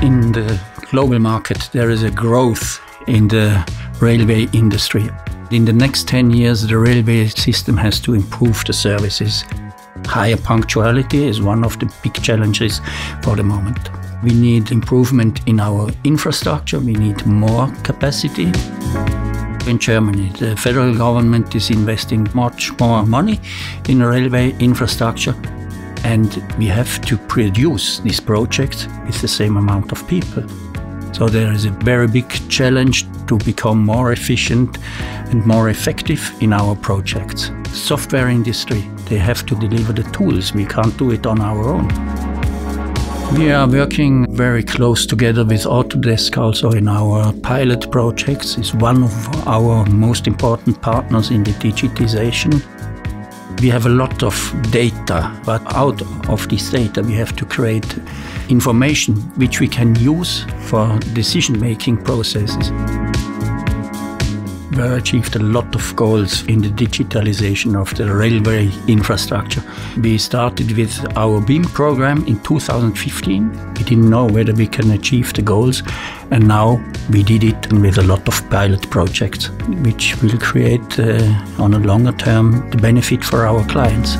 In the global market, there is a growth in the railway industry. In the next 10 years, the railway system has to improve the services. Higher punctuality is one of the big challenges for the moment. We need improvement in our infrastructure. We need more capacity. In Germany, the federal government is investing much more money in railway infrastructure, and we have to produce these projects with the same amount of people. So there is a very big challenge to become more efficient and more effective in our projects. Software industry, they have to deliver the tools. We can't do it on our own. We are working very close together with Autodesk also in our pilot projects. It's one of our most important partners in the digitization. We have a lot of data, but out of this data we have to create information which we can use for decision-making processes. We achieved a lot of goals in the digitalization of the railway infrastructure. We started with our BIM program in 2015. We didn't know whether we can achieve the goals, and now we did it with a lot of pilot projects, which will create on a longer term the benefit for our clients.